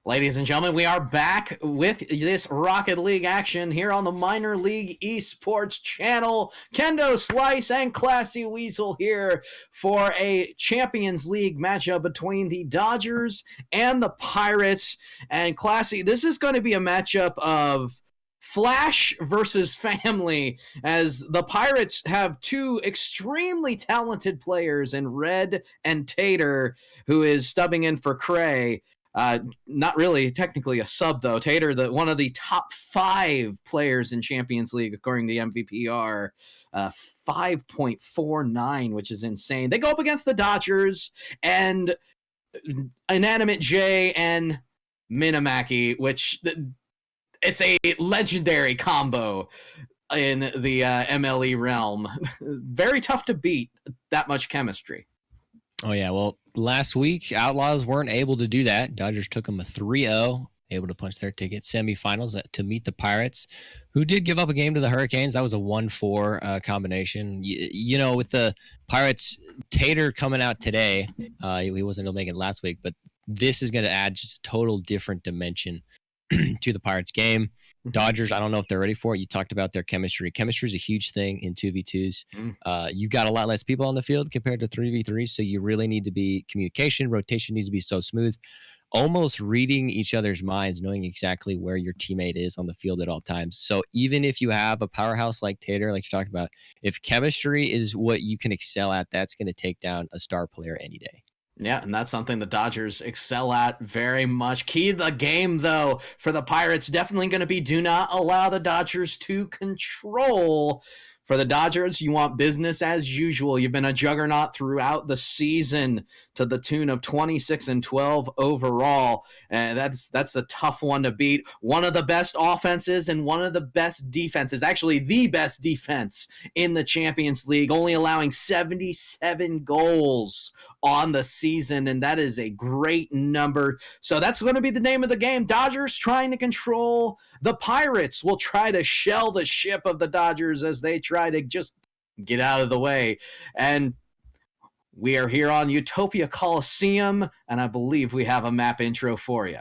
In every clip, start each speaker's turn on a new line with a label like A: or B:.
A: Ladies and gentlemen, we are back with this Rocket League action here on the Minor League Esports channel. Kendo Slice and Classy Weasel here for a Champions League matchup between the Dodgers and the Pirates. And Classy, this is going to be a matchup of Flash versus family, as the Pirates have two extremely talented players in Red and Tater, who is stubbing in for Cray. Not really technically a sub, though. Tater, one of the top 5 players in Champions League, according to the MVPR, 5.49, which is insane. They go up against the Dodgers and Inanimate J and Minamaki, which it's a legendary combo in the MLE realm. Very tough to beat that much chemistry.
B: Oh, yeah. Well, last week, Outlaws weren't able to do that. Dodgers took them a 3-0, able to punch their ticket semifinals to meet the Pirates, who did give up a game to the Hurricanes. That was a 1-4 combination. You know, with the Pirates, Tater coming out today, he wasn't able to make it last week, but this is going to add just a total different dimension to the Pirates game. Dodgers, I don't know if they're ready for it. You talked about their chemistry. Chemistry is a huge thing in 2v2s. You got a lot less people on the field compared to 3v3s, so you really need to be communication. Rotation needs to be so smooth. Almost reading each other's minds, knowing exactly where your teammate is on the field at all times. So even if you have a powerhouse like Tater, like you're talking about, if chemistry is what you can excel at, that's going to take down a star player any day.
A: Yeah, and that's something the Dodgers excel at very much. Key to the game, though, for the Pirates, definitely going to be do not allow the Dodgers to control. For the Dodgers, you want business as usual. You've been a juggernaut throughout the season to the tune of 26-12 overall. And that's a tough one to beat. One of the best offenses and one of the best defenses, actually the best defense in the Champions League, only allowing 77 goals on the season, and that is a great number. So that's going to be the name of the game. Dodgers trying to control. The Pirates will try to shell the ship of the Dodgers as they try to just get out of the way. And we are here on Utopia Coliseum, and I believe we have a map intro for you.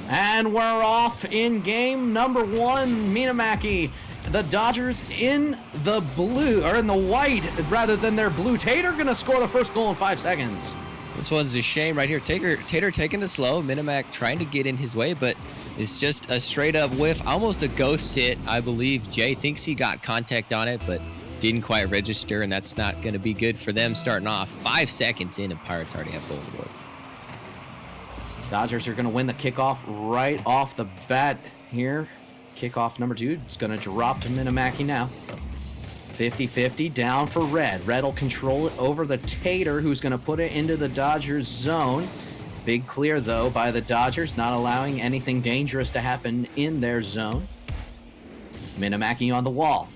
A: And we're off in game number 1. Minamaki, the Dodgers in the blue, or in the white rather than their blue. Tater gonna score the first goal in 5 seconds.
B: This one's a shame right here. Tater taking it slow. Minamac trying to get in his way, but it's just a straight up whiff, almost a ghost hit. I believe Jay thinks he got contact on it, but didn't quite register, and that's not going to be good for them starting off. 5 seconds in, and Pirates already have goal on the board.
A: Dodgers are going to win the kickoff right off the bat here. Kickoff number 2 is going to drop to Minamaki now. 50-50 down for Red. Red will control it over the Tater, who's going to put it into the Dodgers zone. Big clear, though, by the Dodgers, not allowing anything dangerous to happen in their zone. Minamaki on the wall.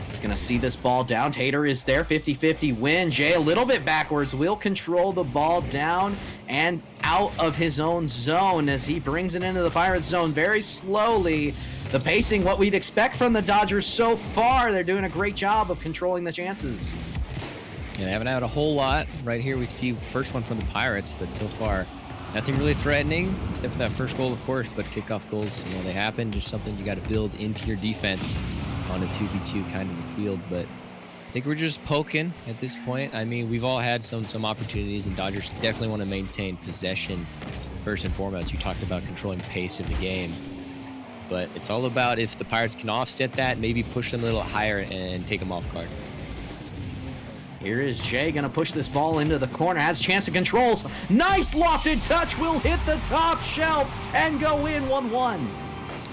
A: He's going to see this ball down. Tater is there. 50-50 win. Jay a little bit backwards. Will control the ball down and out of his own zone as he brings it into the Pirates zone very slowly. The pacing, what we'd expect from the Dodgers so far. They're doing a great job of controlling the chances.
B: Yeah, they haven't had a whole lot. Right here we see first one from the Pirates, but so far nothing really threatening except for that first goal, of course. But kickoff goals, they happen. Just something you got to build into your defense on a 2v2 kind of a field. But I think we're just poking at this point. I mean, we've all had some opportunities, and Dodgers definitely want to maintain possession first and foremost. You talked about controlling pace of the game, but it's all about if the Pirates can offset that, maybe push them a little higher and take them off guard.
A: Here is Jay going to push this ball into the corner. Has a chance to control. Nice lofted touch. Will hit the top shelf and go in 1-1.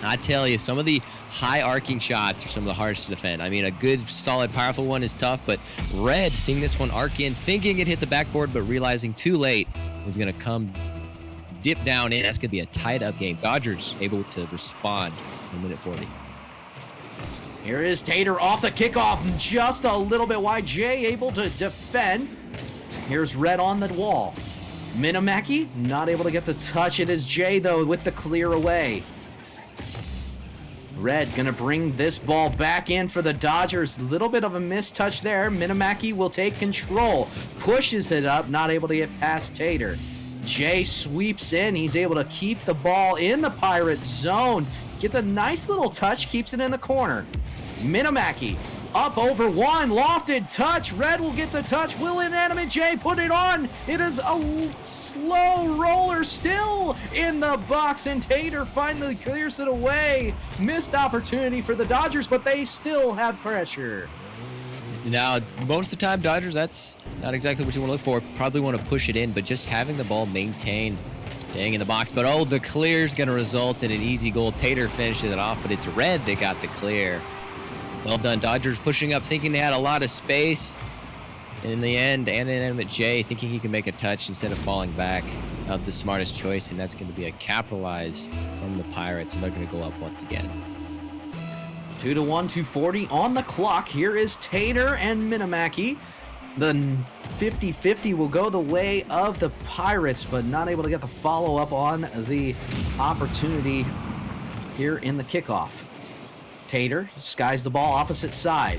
B: I tell you, some of the high arcing shots are some of the hardest to defend. I mean, a good, solid, powerful one is tough, but Red seeing this one arc in, thinking it hit the backboard, but realizing too late it was going to come dip down in. That's going to be a tied up game. Dodgers able to respond in minute 40.
A: Here is Tater off the kickoff, just a little bit wide. Jay able to defend. Here's Red on the wall. Minamaki not able to get the touch. It is Jay, though, with the clear away. Red gonna bring this ball back in for the Dodgers. Little bit of a missed touch there. Minamaki will take control. Pushes it up, not able to get past Tater. Jay sweeps in. He's able to keep the ball in the Pirate zone. Gets a nice little touch, keeps it in the corner. Minamaki up over one, lofted touch. Red will get the touch. Will Inanimate Jay put it on? It is a slow roller still in the box, and Tater finally clears it away. Missed opportunity for the Dodgers, but they still have pressure.
B: Now, most of the time, Dodgers, that's not exactly what you want to look for. Probably want to push it in, but just having the ball maintained, staying in the box. But, oh, the clear's going to result in an easy goal. Tater finishes it off, but it's Red that got the clear. Well done, Dodgers pushing up, thinking they had a lot of space. And in the end, Inanimate Jay thinking he can make a touch instead of falling back. Not the smartest choice, and that's going to be a capitalize from the Pirates, and they're going to go up once again.
A: 2-1, 240 on the clock. Here is Tater and Minamaki. The 50-50 will go the way of the Pirates, but not able to get the follow-up on the opportunity here in the kickoff. Tater skies the ball opposite side.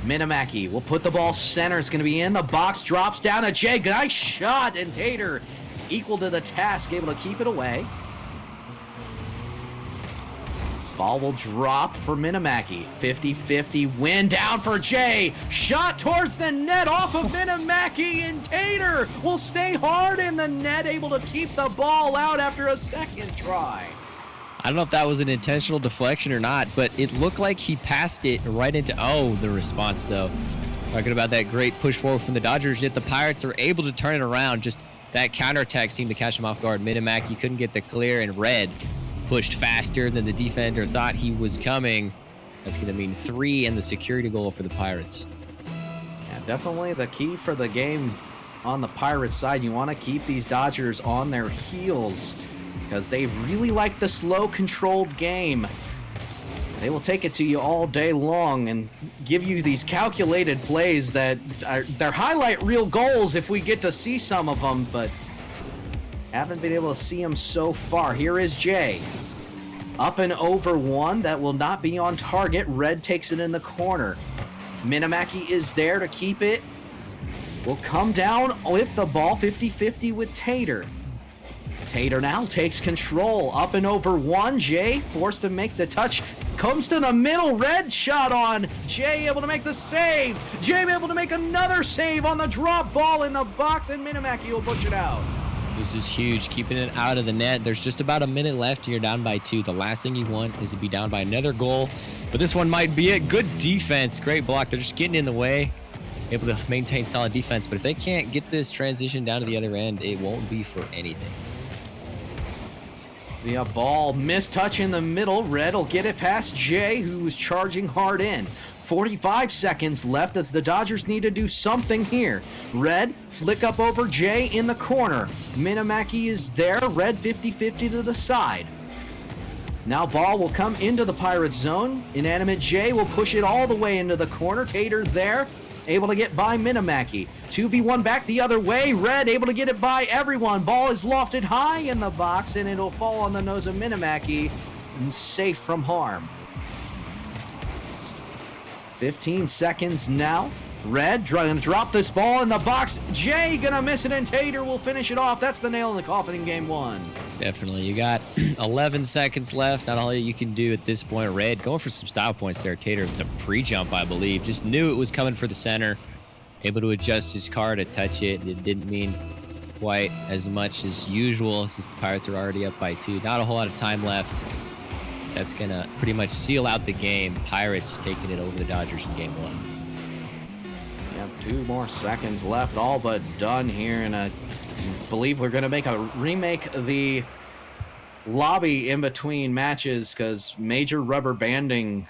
A: Minamaki will put the ball center. It's going to be in the box. Drops down to Jay. Nice shot. And Tater equal to the task, able to keep it away. Ball will drop for Minamaki. 50-50 win down for Jay. Shot towards the net off of Minamaki, and Tater will stay hard in the net, able to keep the ball out after a second try.
B: I don't know if that was an intentional deflection or not, but it looked like he passed it right into, the response though. Talking about that great push forward from the Dodgers, yet the Pirates are able to turn it around. Just that counterattack seemed to catch him off guard. Minamaki couldn't get the clear, and Red pushed faster than the defender thought he was coming. That's going to mean 3 and the security goal for the Pirates.
A: Yeah, definitely the key for the game on the Pirates side. You want to keep these Dodgers on their heels, because they really like the slow, controlled game. They will take it to you all day long and give you these calculated plays that are they're highlight reel goals if we get to see some of them, but haven't been able to see them so far. Here is Jay. Up and over one. That will not be on target. Red takes it in the corner. Minamaki is there to keep it. Will come down with the ball. 50-50 with Tater. Tater now takes control. Up and over one. Jay forced to make the touch. Comes to the middle. Red shot on. Jay able to make the save. Jay able to make another save on the drop ball in the box, and Minamaki will push it out.
B: This is huge, keeping it out of the net. There's just about a minute left. You're down by 2. The last thing you want is to be down by another goal. But this one might be it. Good defense. Great block. They're just getting in the way. Able to maintain solid defense. But if they can't get this transition down to the other end, it won't be for anything.
A: The ball missed touch in the middle. Red will get it past Jay, who was charging hard in. 45 seconds left as the Dodgers need to do something here. Red flick up over Jay in the corner. Minamaki is there. Red 50-50 to the side. Now ball will come into the Pirates zone. Inanimate Jay will push it all the way into the corner. Tater there, able to get by Minamaki. 2v1 back the other way. Red able to get it by everyone. Ball is lofted high in the box, and it'll fall on the nose of Minamaki and safe from harm. 15 seconds now. Red gonna drop this ball in the box. Jay gonna miss it, and Tater will finish it off. That's the nail in the coffin in game 1.
B: Definitely. You got 11 seconds left. Not all you can do at this point. Red going for some style points there. Tater with a pre-jump, I believe. Just knew it was coming for the center. Able to adjust his car to touch it. It didn't mean quite as much as usual since the Pirates are already up by 2. Not a whole lot of time left. That's going to pretty much seal out the game. Pirates taking it over the Dodgers in game 1.
A: Yep, 2 more seconds left, all but done here, and I believe we're going to remake the lobby in between matches, because major rubber banding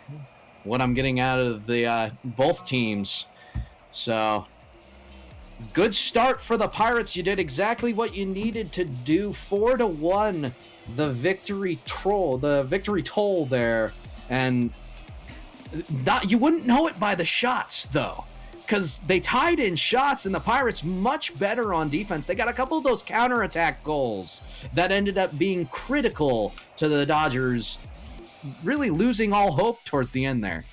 A: what I'm getting out of the both teams. So Good start for the Pirates. You did exactly what you needed to do. 4-1, the victory toll there, and you wouldn't know it by the shots though, because they tied in shots, and the Pirates much better on defense. They got a couple of those counterattack goals that ended up being critical to the Dodgers really losing all hope towards the end there.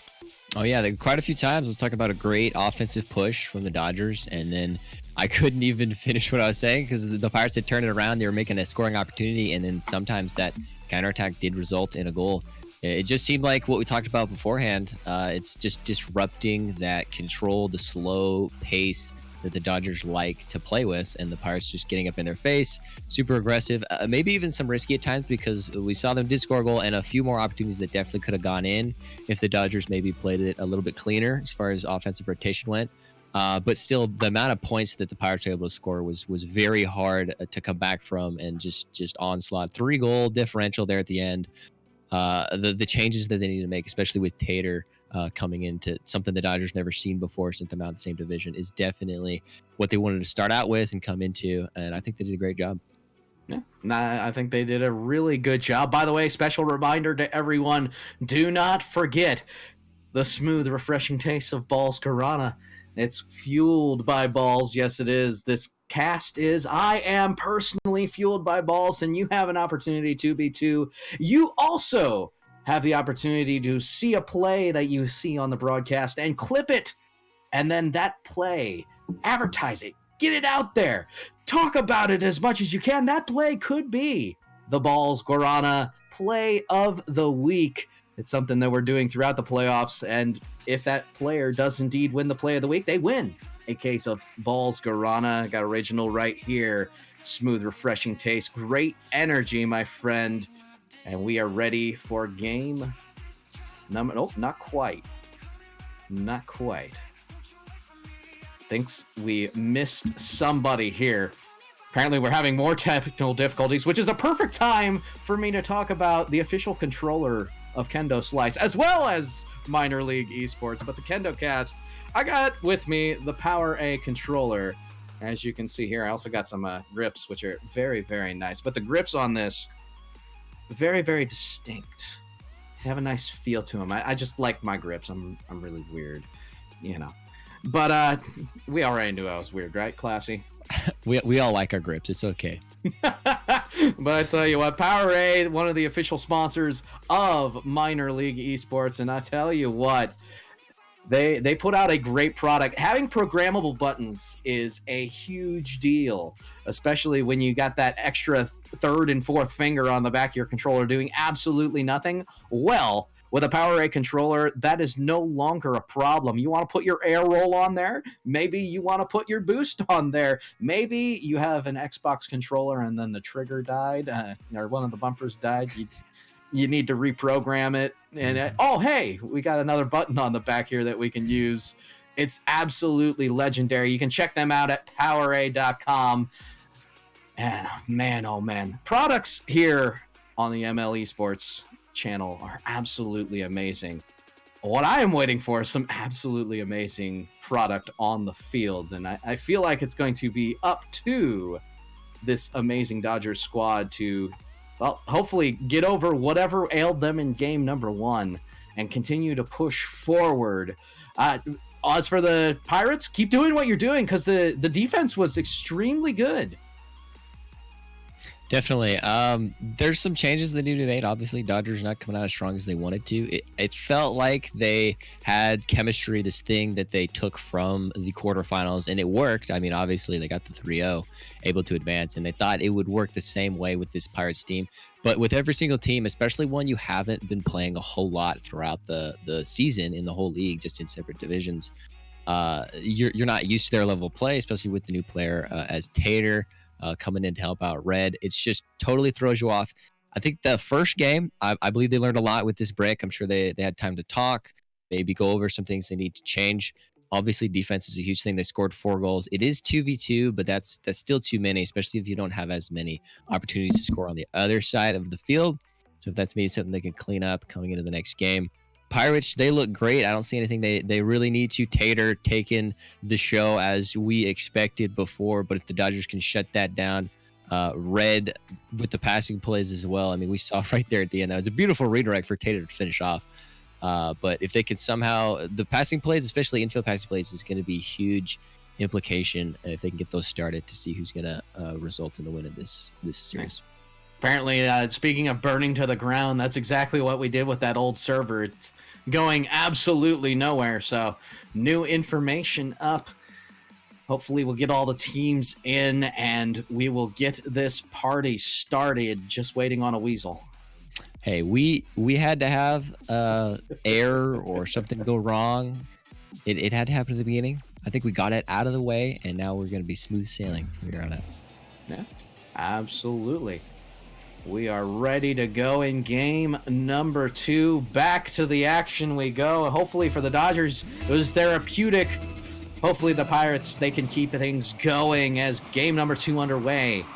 B: Oh yeah, quite a few times. Let's talk about a great offensive push from the Dodgers, and then I couldn't even finish what I was saying because the Pirates had turned it around. They were making a scoring opportunity, and then sometimes that counterattack did result in a goal. It just seemed like what we talked about beforehand. It's just disrupting that control, the slow pace that the Dodgers like to play with, and the Pirates just getting up in their face, super aggressive, maybe even some risky at times, because we saw them did score a goal and a few more opportunities that definitely could have gone in if the Dodgers maybe played it a little bit cleaner as far as offensive rotation went. But still, the amount of points that the Pirates were able to score was very hard to come back from, and just onslaught. 3-goal differential there at the end. The changes that they need to make, especially with Tater coming into something the Dodgers never seen before since they're not in the same division, is definitely what they wanted to start out with and come into, and I think they did a great job.
A: Yeah, I think they did a really good job. By the way, special reminder to everyone, do not forget the smooth, refreshing taste of Balls Guarana. It's fueled by balls. Yes, it is. This cast is. I am personally fueled by balls, and you have an opportunity to be too. You also have the opportunity to see a play that you see on the broadcast and clip it, and then that play, advertise it, get it out there, talk about it as much as you can. That play could be the Balls Guarana play of the week. It's something that we're doing throughout the playoffs, and if that player does indeed win the play of the week, they win a case of Balls Guarana. Got original right here. Smooth, refreshing taste. Great energy, my friend. And we are ready for game number... Oh, not quite. Not quite. Thinks we missed somebody here. Apparently, we're having more technical difficulties, which is a perfect time for me to talk about the official controller of Kendo Slice, as well as Minor League Esports. But the Kendo Cast, I got with me the Power A controller. As you can see here, I also got some grips, which are very, very nice. But the grips on this, very, very distinct. They have a nice feel to them. I just like my grips. I'm really weird, you know. But we already knew I was weird, right, Classy?
B: We all like our grips. It's okay.
A: But I tell you what, Power A, one of the official sponsors of Minor League Esports, and I tell you what, they put out a great product. Having programmable buttons is a huge deal, especially when you got that extra third and fourth finger on the back of your controller doing absolutely nothing. Well, with a Power A controller, that is no longer a problem. You want to put your air roll on there? Maybe you want to put your boost on there. Maybe you have an Xbox controller and then the trigger died, or one of the bumpers died. You need to reprogram it. And oh, hey, we got another button on the back here that we can use. It's absolutely legendary. You can check them out at powera.com. And man, oh man, products here on the MLE Esports channel are absolutely amazing. What I am waiting for is some absolutely amazing product on the field, and I feel like it's going to be up to this amazing Dodgers squad to, well, hopefully get over whatever ailed them in game number 1 and continue to push forward. As for the Pirates, keep doing what you're doing, because the defense was extremely good.
B: Definitely. There's some changes that need to be made. Obviously, Dodgers not coming out as strong as they wanted to. It felt like they had chemistry, this thing that they took from the quarterfinals, and it worked. I mean, obviously, they got the 3-0, able to advance, and they thought it would work the same way with this Pirates team. But with every single team, especially one you haven't been playing a whole lot throughout the season in the whole league, just in separate divisions, you're not used to their level of play, especially with the new player as Tater. Coming in to help out Red. It's just totally throws you off. I think the first game, I believe they learned a lot with this break. I'm sure they had time to talk, maybe go over some things they need to change. Obviously, defense is a huge thing. They scored 4 goals. It is 2v2, but that's still too many, especially if you don't have as many opportunities to score on the other side of the field. So if that's maybe something they can clean up coming into the next game. Pirates, they look great. I don't see anything they really need to. Tater taking the show as we expected before, but if the Dodgers can shut that down, Red with the passing plays as well. I mean, we saw right there at the end, that was a beautiful redirect for Tater to finish off. But if they could somehow, the passing plays, especially infield passing plays, is going to be huge implication if they can get those started to see who's going to result in the win of this series.
A: Apparently, speaking of burning to the ground, that's exactly what we did with that old server. It's going absolutely nowhere. So new information up. Hopefully we'll get all the teams in and we will get this party started. Just waiting on a weasel.
B: Hey, we had to have error or something go wrong. It had to happen at the beginning. I think we got it out of the way, and now we're going to be smooth sailing from here on out.
A: Yeah, absolutely. We are ready to go in game number 2. Back to the action we go. Hopefully for the Dodgers, it was therapeutic. Hopefully the Pirates, they can keep things going as game number 2 underway.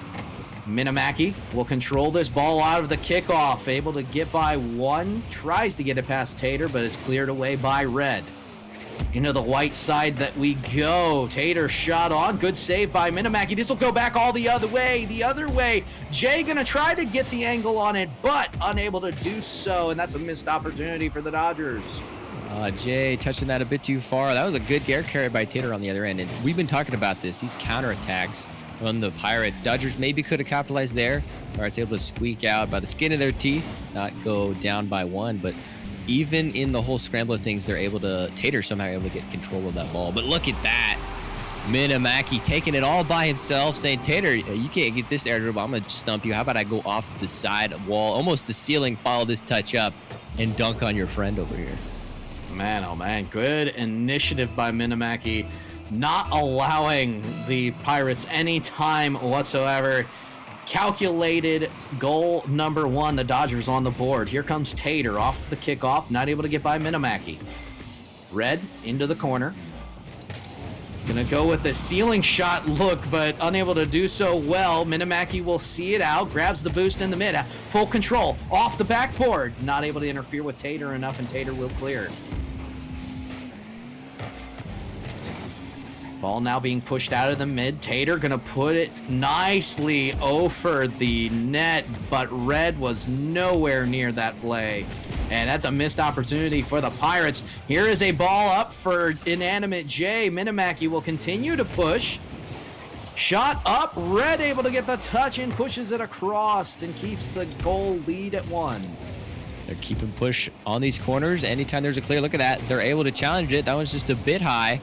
A: Minamaki will control this ball out of the kickoff. Able to get by one. Tries to get it past Tater, but it's cleared away by Red. Into the white side that we go. Tater shot on. Good save by Minamaki. This will go back all the other way. Jay gonna try to get the angle on it, but unable to do so. And that's a missed opportunity for the Dodgers.
B: Jay touching that a bit too far. That was a good air carry by Tater on the other end. And we've been talking about this. These counterattacks on the Pirates. Dodgers maybe could have capitalized there. Pirates able to squeak out by the skin of their teeth. Not go down by one, but even in the whole scramble of things, they're able to, Tater somehow able to get control of that ball. But look at that. Minamaki taking it all by himself, saying, Tater, you can't get this air dribble. I'm going to stump you. How about I go off the side wall, almost the ceiling, follow this touch up, and dunk on your friend over here.
A: Man, oh man. Good initiative by Minamaki. Not allowing the Pirates any time whatsoever. Calculated goal number 1, the Dodgers on the board. Here comes Tater off the kickoff, not able to get by Minamaki. Red into the corner. Gonna go with the ceiling shot look, but unable to do so well. Minamaki will see it out, grabs the boost in the mid. Full control, off the backboard. Not able to interfere with Tater enough, and Tater will clear. Ball now being pushed out of the mid. Tater gonna put it nicely over the net, but Red was nowhere near that play. And that's a missed opportunity for the Pirates. Here is a ball up for Inanimate J. Minamaki will continue to push. Shot up. Red able to get the touch and pushes it across and keeps the goal lead at 1.
B: They're keeping push on these corners. Anytime there's a clear, look at that. They're able to challenge it. That was just a bit high.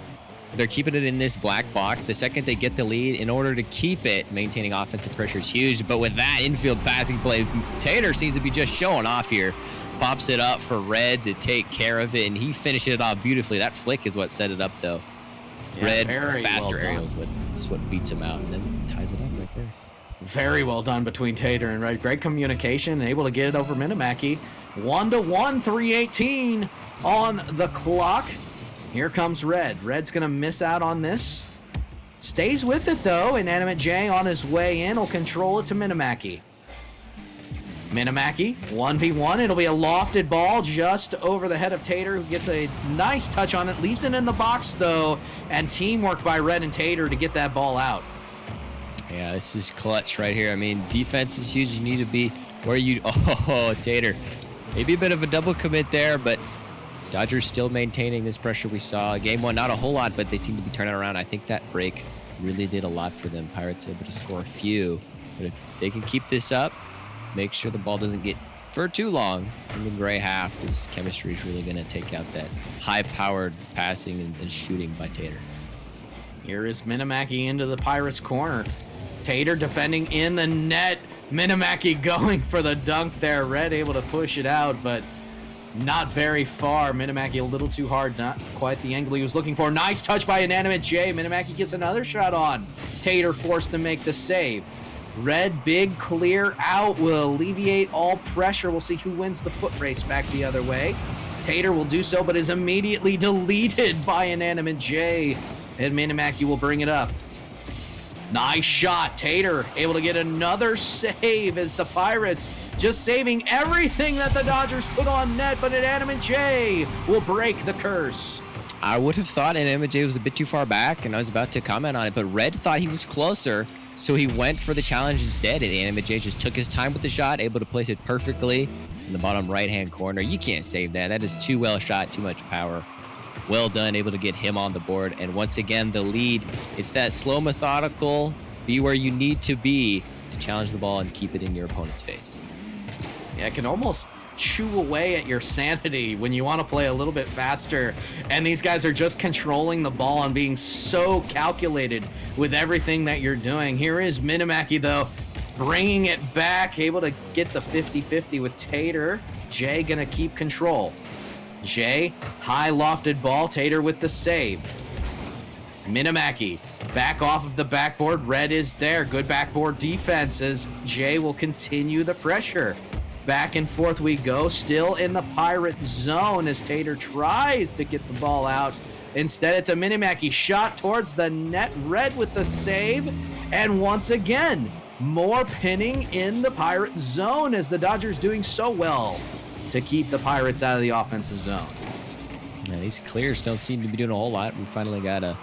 B: They're keeping it in this black box. The second they get the lead, in order to keep it, maintaining offensive pressure is huge. But with that infield passing play, Tater seems to be just showing off here. Pops it up for Red to take care of it, and he finishes it off beautifully. That flick is what set it up, though.
A: Yeah,
B: Red,
A: well
B: faster aerial is what beats him out, and then ties it up right there.
A: Very well done between Tater and Red. Great communication, able to get it over Minamaki. 1-1, 3:18 on the clock. Here comes Red. Red's going to miss out on this. Stays with it, though. Inanimate J on his way in will control it to Minamaki. Minamaki, 1v1. It'll be a lofted ball just over the head of Tater, who gets a nice touch on it. Leaves it in the box, though, and teamwork by Red and Tater to get that ball out.
B: Yeah, this is clutch right here. I mean, defense is huge. You need to be where you... Oh, Tater. Maybe a bit of a double commit there, but Dodgers still maintaining this pressure we saw. Game 1, not a whole lot, but they seem to be turning around. I think that break really did a lot for them. Pirates able to score a few. But if they can keep this up, make sure the ball doesn't get for too long in the gray half, this chemistry is really going to take out that high-powered passing and shooting by Tater.
A: Here is Minamaki into the Pirates' corner. Tater defending in the net. Minamaki going for the dunk there. Red able to push it out, but not very far. Minamaki a little too hard, not quite the angle he was looking for. Nice touch by Inanimate J. Minamaki gets another shot on. Tater forced to make the save. Red, big clear out will alleviate all pressure. We'll see who wins the foot race back the other way. Tater will do so, but is immediately deleted by Inanimate J. And Minamaki will bring it up. Nice shot. Tater able to get another save as the Pirates just saving everything that the Dodgers put on net, but Inanimate J will break the curse.
B: I would have thought Inanimate J was a bit too far back, and I was about to comment on it, but Red thought he was closer, so he went for the challenge instead, and Inanimate J just took his time with the shot, able to place it perfectly in the bottom right-hand corner. You can't save that. That is too well shot, too much power. Well done, able to get him on the board, and once again, the lead. It's that slow, methodical, be where you need to be to challenge the ball and keep it in your opponent's face.
A: Yeah, it can almost chew away at your sanity when you want to play a little bit faster, and these guys are just controlling the ball and being so calculated with everything that you're doing. Here is Minimaki, though, bringing it back, able to get the 50-50 with Tater. Jay gonna keep control. Jay, high lofted ball, Tater with the save. Minimaki back off of the backboard. Red is there. Good backboard defense as Jay will continue the pressure. Back and forth we go, still in the Pirate zone as Tater tries to get the ball out. Instead, it's a Minimaki shot towards the net. Red with the save. And once again, more pinning in the Pirate zone as the Dodgers doing so well to keep the Pirates out of the offensive zone.
B: Yeah, these clears don't seem to be doing a whole lot. We finally got a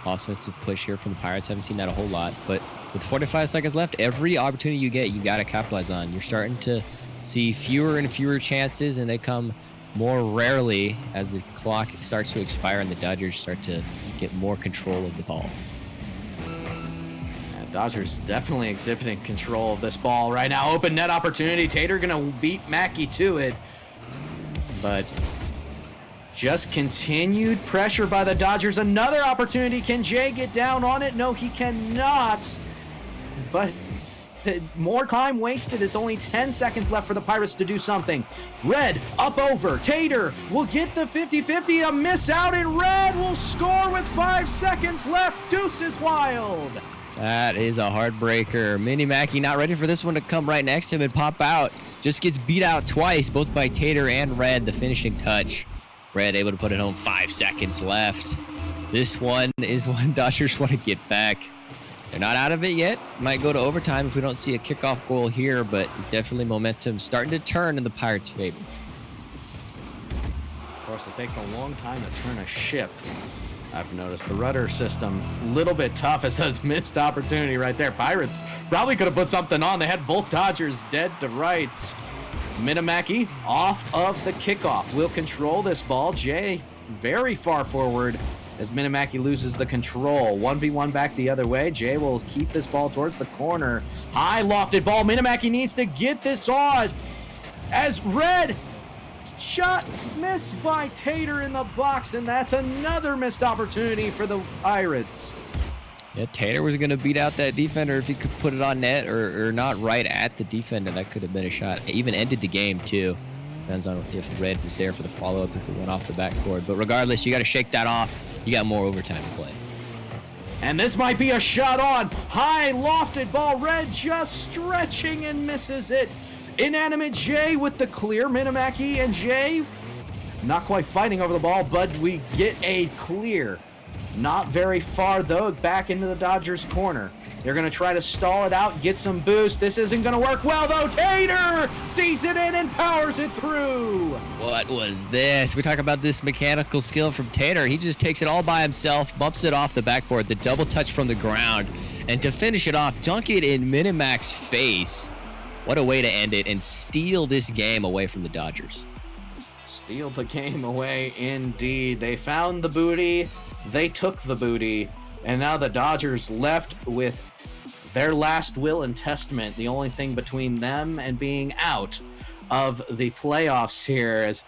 B: offensive push here from the Pirates. Haven't seen that a whole lot, but with 45 seconds left, every opportunity you get, you got to capitalize on. You're starting to see fewer and fewer chances, and they come more rarely as the clock starts to expire and the Dodgers start to get more control of the ball.
A: Dodgers definitely exhibiting control of this ball right now. Open net opportunity. Tater gonna beat Mackey to it, but just continued pressure by the Dodgers. Another opportunity. Can Jay get down on it? No, he cannot. But more time wasted. It's only 10 seconds left for the Pirates to do something. Red up over. Tater will get the 50-50. A miss out, and Red will score with 5 seconds left. Deuces wild.
B: That is a heartbreaker. Minimaki not ready for this one to come right next to him and pop out. Just gets beat out twice, both by Tater and Red, the finishing touch. Red able to put it home, 5 seconds left. This one is one Dodgers want to get back. They're not out of it yet. Might go to overtime if we don't see a kickoff goal here, but it's definitely momentum starting to turn in the Pirates' favor.
A: Of course, it takes a long time to turn a ship. I've noticed the rudder system a little bit tough. It's a missed opportunity right there. Pirates probably could have put something on. They had both Dodgers dead to rights. Minimaki off of the kickoff will control this ball. Jay very far forward as Minimaki loses the control. 1v1 back the other way. Jay will keep this ball towards the corner. High lofted ball. Minimaki needs to get this off as Red shot missed by Tater in the box, and that's another missed opportunity for the Pirates.
B: Yeah, Tater was going to beat out that defender if he could put it on net or not right at the defender. That could have been a shot. It even ended the game, too. Depends on if Red was there for the follow-up, if it went off the backboard. But regardless, you got to shake that off. You got more overtime to play.
A: And this might be a shot on. High lofted ball. Red just stretching and misses it. Inanimate J with the clear. Minimaki and Jay not quite fighting over the ball, but we get a clear. Not very far, though, back into the Dodgers' corner. They're going to try to stall it out, get some boost. This isn't going to work well, though. Tater sees it in and powers it through.
B: What was this? We talk about this mechanical skill from Tater. He just takes it all by himself, bumps it off the backboard, the double touch from the ground. And to finish it off, dunk it in Minimac's face. What a way to end it and steal this game away from the Dodgers.
A: Steal the game away, indeed. They found the booty. They took the booty. And now the Dodgers left with their last will and testament. The only thing between them and being out of the playoffs here is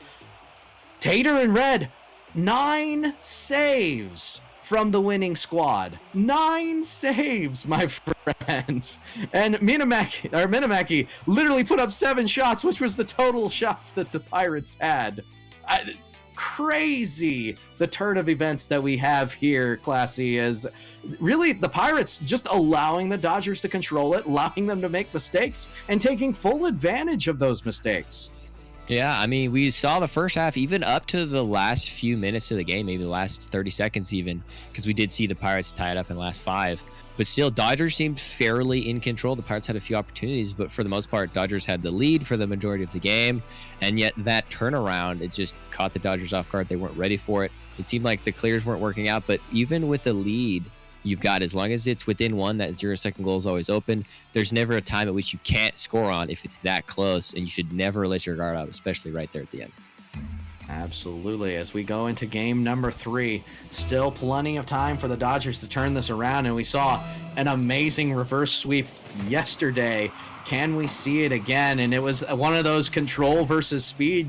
A: Tater and Red, 9 saves from the winning squad. 9 saves, my friends. And Minimaki literally put up 7 shots, which was the total shots that the Pirates had. Crazy the turn of events that we have here, Classy, is really the Pirates just allowing the Dodgers to control it, allowing them to make mistakes, and taking full advantage of those mistakes.
B: Yeah, I mean, we saw the first half, even up to the last few minutes of the game, maybe the last 30 seconds even, because we did see the Pirates tie it up in the last 5. But still, Dodgers seemed fairly in control. The Pirates had a few opportunities, but for the most part, Dodgers had the lead for the majority of the game. And yet that turnaround, it just caught the Dodgers off guard. They weren't ready for it. It seemed like the clears weren't working out, but even with the lead you've got, as long as it's within one, that 0-second goal is always open. There's never a time at which you can't score on if it's that close, and you should never let your guard out, especially right there at the end.
A: Absolutely. As we go into game number 3, still plenty of time for the Dodgers to turn this around, and we saw an amazing reverse sweep yesterday. Can we see it again? And it was one of those control versus speed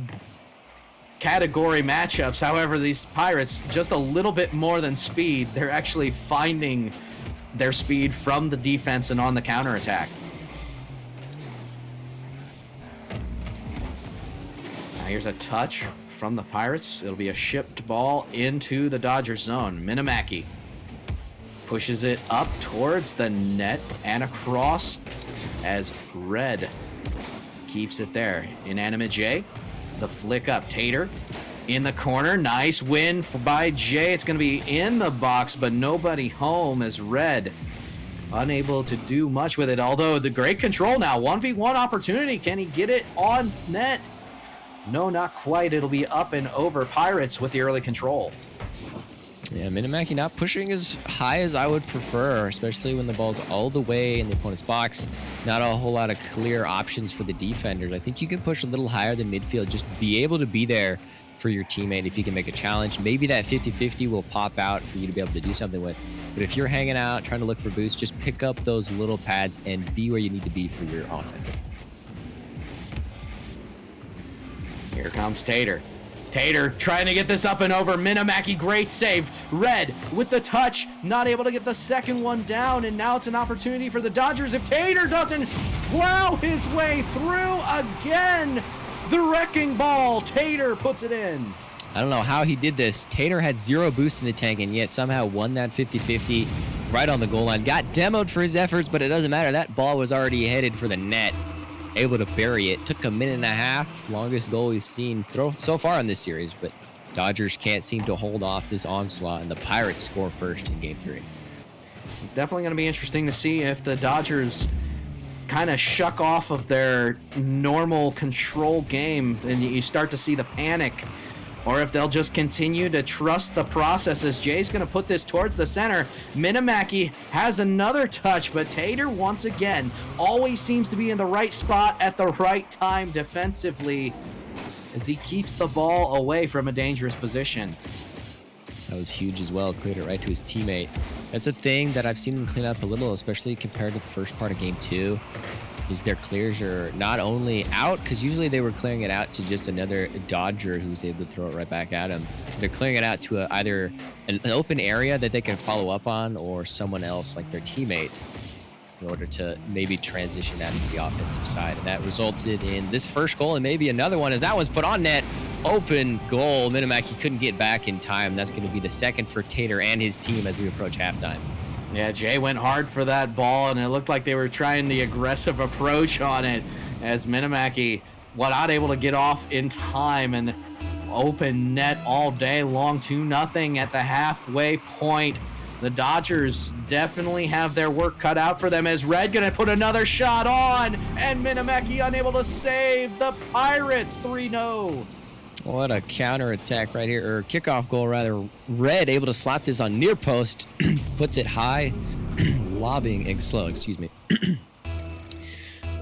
A: category matchups. However, these Pirates, just a little bit more than speed, they're actually finding their speed from the defense and on the counterattack. Now here's a touch from the Pirates. It'll be a shipped ball into the Dodgers zone. Minamaki pushes it up towards the net and across as Red keeps it there. Inanimate J, the flick up. Tater in the corner. Nice win by Jay. It's going to be in the box, but nobody home as Red unable to do much with it. Although the great control now. 1v1 opportunity. Can he get it on net? No, not quite. It'll be up and over. Pirates with the early control.
B: Yeah, Minamaki not pushing as high as I would prefer, especially when the ball's all the way in the opponent's box. Not a whole lot of clear options for the defenders. I think you can push a little higher than midfield. Just be able to be there for your teammate if you can make a challenge. Maybe that 50-50 will pop out for you to be able to do something with. But if you're hanging out, trying to look for boosts, just pick up those little pads and be where you need to be for your offense.
A: Here comes Tater. Tater trying to get this up and over. Minamaki, great save. Red with the touch, not able to get the second one down, and now it's an opportunity for the Dodgers. If Tater doesn't plow his way through again, the wrecking ball, Tater puts it in.
B: I don't know how he did this. Tater had 0 boost in the tank and yet somehow won that 50-50 right on the goal line. Got demoed for his efforts, but it doesn't matter. That ball was already headed for the net. Able to bury it. Took a minute and a half. Longest goal we've seen so far in this series, but Dodgers can't seem to hold off this onslaught, and the Pirates score first in Game 3.
A: It's definitely going to be interesting to see if the Dodgers kind of shuck off of their normal control game and you start to see the panic, or if they'll just continue to trust the process as Jay's going to put this towards the center. Minamaki has another touch, but Tater once again always seems to be in the right spot at the right time defensively as he keeps the ball away from a dangerous position.
B: That was huge as well. Cleared it right to his teammate. That's a thing that I've seen him clean up a little, especially compared to the first part of Game 2. Is their clears are not only out, because usually they were clearing it out to just another Dodger who was able to throw it right back at him. They're clearing it out to either an open area that they can follow up on, or someone else like their teammate in order to maybe transition that to the offensive side. And that resulted in this first goal and maybe another one as that one's put on net. Open goal. Minamaki couldn't get back in time. That's going to be the second for Tater and his team as we approach halftime.
A: Yeah, Jay went hard for that ball, and it looked like they were trying the aggressive approach on it as Minamaki was not able to get off in time, and open net all day long, 2-0 at the halfway point. The Dodgers definitely have their work cut out for them as Red gonna put another shot on, and Minamaki unable to save the Pirates. 3-0.
B: What a counter-attack right here, or kickoff goal rather. Red able to slap this on near post, puts it high, lobbing slow, excuse me.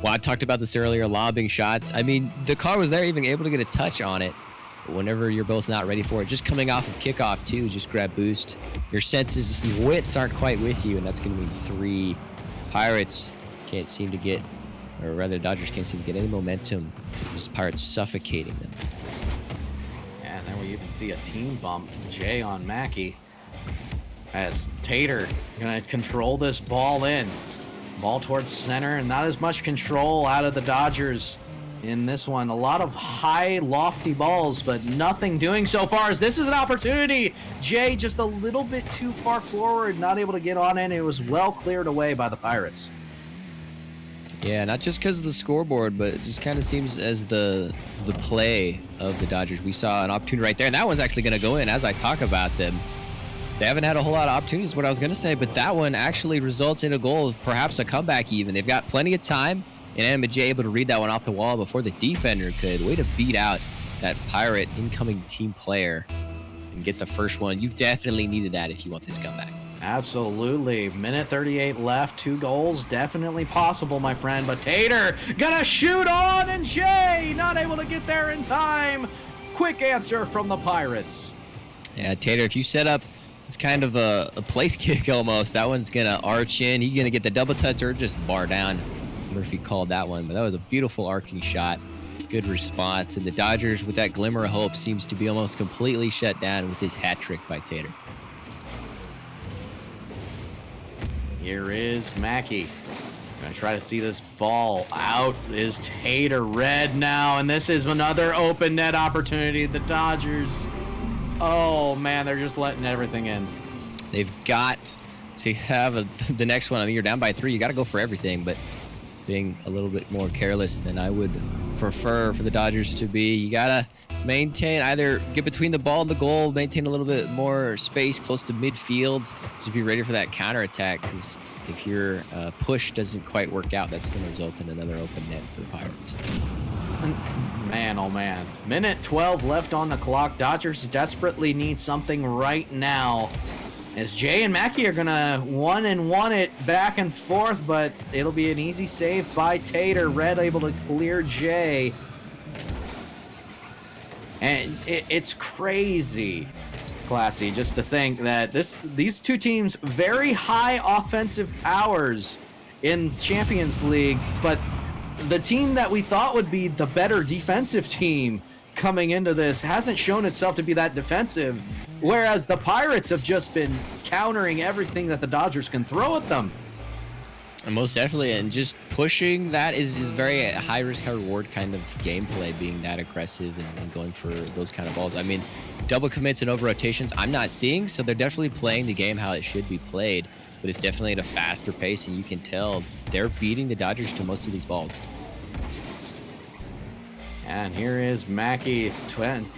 B: Well, I talked about this earlier, lobbing shots. I mean, the car was there, even able to get a touch on it. But whenever you're both not ready for it, just coming off of kickoff too, just grab boost. Your senses, your wits aren't quite with you, and that's going to mean 3. Pirates can't seem to get, or rather Dodgers can't seem to get any momentum. Just Pirates suffocating them.
A: And then we even see a team bump, Jay on Mackey, as Tater gonna control this ball in. Ball towards center, and not as much control out of the Dodgers in this one. A lot of high, lofty balls, but nothing doing so far as this is an opportunity. Jay just a little bit too far forward, not able to get on in. It was well cleared away by the Pirates.
B: Yeah, not just because of the scoreboard, but it just kind of seems as the play of the Dodgers. We saw an opportunity right there, and that one's actually going to go in as I talk about them. They haven't had a whole lot of opportunities, what I was going to say, but that one actually results in a goal, perhaps a comeback even. They've got plenty of time, and MJ able to read that one off the wall before the defender could. Way to beat out that Pirate incoming team player and get the first one. You definitely needed that if you want this comeback.
A: Absolutely. Minute 38 left. 2 goals definitely possible, my friend. But Tater gonna shoot on, and Jay not able to get there in time. Quick answer from the Pirates.
B: Yeah, Tater, if you set up it's kind of a place kick almost, that one's gonna arch in. He's gonna get the double touch or just bar down. Murphy called that one, but that was a beautiful arcing shot. Good response. And the Dodgers, with that glimmer of hope, seems to be almost completely shut down with his hat trick by Tater.
A: Here is Mackey. Gonna try to see this ball out. Is Tater red now, and this is another open net opportunity. The Dodgers, oh man, they're just letting everything in.
B: They've got to have the next one. I mean, you're down by 3. You got to go for everything, but being a little bit more careless than I would prefer for the Dodgers to be. You got to maintain, either get between the ball and the goal, maintain a little bit more space close to midfield, just be ready for that counterattack, because if your push doesn't quite work out, that's going to result in another open net for the Pirates.
A: Man, oh man. Minute 12 left on the clock. Dodgers desperately need something right now, as Jay and Mackey are going to 1-1 it back and forth, but it'll be an easy save by Tater. Red able to clear Jay. And it's crazy, Classy, just to think that these two teams, very high offensive powers in Champions League, but the team that we thought would be the better defensive team coming into this hasn't shown itself to be that defensive, whereas the Pirates have just been countering everything that the Dodgers can throw at them.
B: And most definitely, and just pushing that is very high risk, high reward kind of gameplay, being that aggressive and going for those kind of balls. I mean, double commits and over rotations I'm not seeing, so they're definitely playing the game how it should be played, but it's definitely at a faster pace, and you can tell they're beating the Dodgers to most of these balls.
A: And here is Mackey.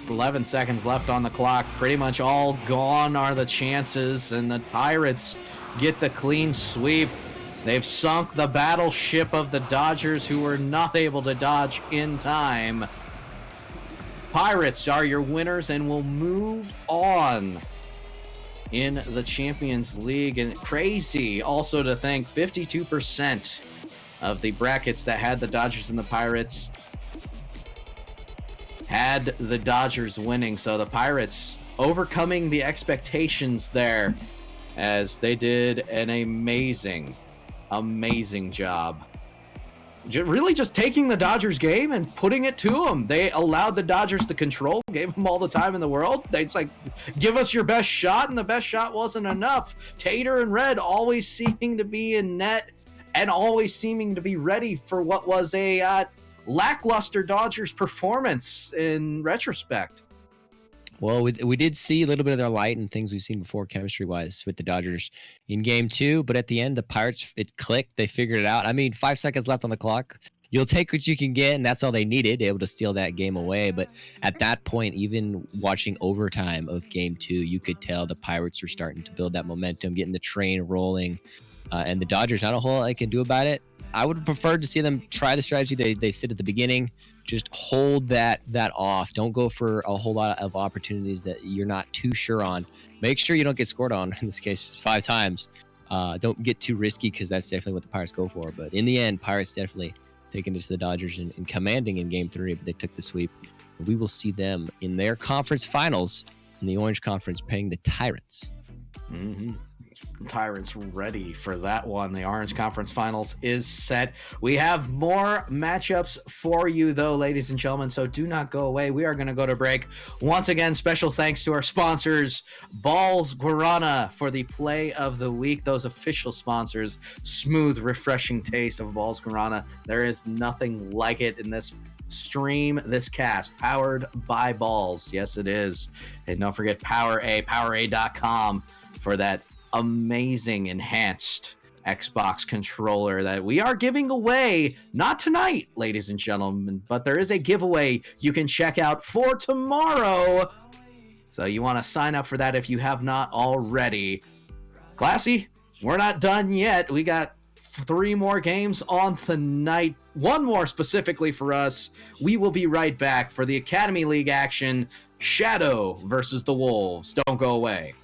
A: 11 seconds left on the clock. Pretty much all gone are the chances, and the Pirates get the clean sweep. They've sunk the battleship of the Dodgers, who were not able to dodge in time. Pirates are your winners and will move on in the Champions League. And crazy also to think 52% of the brackets that had the Dodgers and the Pirates had the Dodgers winning. So the Pirates overcoming the expectations there, as they did an amazing job. Really just taking the Dodgers game and putting it to them. They allowed the Dodgers to control, gave them all the time in the world. It's like, give us your best shot, and the best shot wasn't enough. Tater and Red always seeming to be in net and always seeming to be ready for what was a lackluster Dodgers performance in retrospect.
B: Well, we did see a little bit of their light and things we've seen before chemistry-wise with the Dodgers in Game 2, but at the end, the Pirates, it clicked. They figured it out. I mean, 5 seconds left on the clock. You'll take what you can get, and that's all they needed, able to steal that game away. But at that point, even watching overtime of Game 2, you could tell the Pirates were starting to build that momentum, getting the train rolling, and the Dodgers, not a whole lot they can do about it. I would have preferred to see them try the strategy they said at the beginning. Just hold that off. Don't go for a whole lot of opportunities that you're not too sure on. Make sure you don't get scored on, in this case, 5 times. Don't get too risky, because that's definitely what the Pirates go for. But in the end, Pirates definitely taking it to the Dodgers and commanding in Game 3, but they took the sweep. We will see them in their conference finals in the Orange Conference, playing the Tyrants.
A: Mm-hmm. Tyrants ready for that one. The Orange Conference Finals is set. We have more matchups for you, though, ladies and gentlemen, so do not go away. We are going to go to break. Once again, special thanks to our sponsors, Balls Guarana, for the play of the week. Those official sponsors, smooth, refreshing taste of Balls Guarana. There is nothing like it in this stream, this cast, powered by Balls. Yes, it is. And don't forget PowerA.com for that amazing enhanced Xbox controller that we are giving away, not tonight, ladies and gentlemen, but there is a giveaway you can check out for tomorrow. So you want to sign up for that if you have not already. Classy, we're not done yet. We got 3 more games on tonight. 1 more specifically for us. We will be right back for the Academy League action. Shadow versus the Wolves. Don't go away.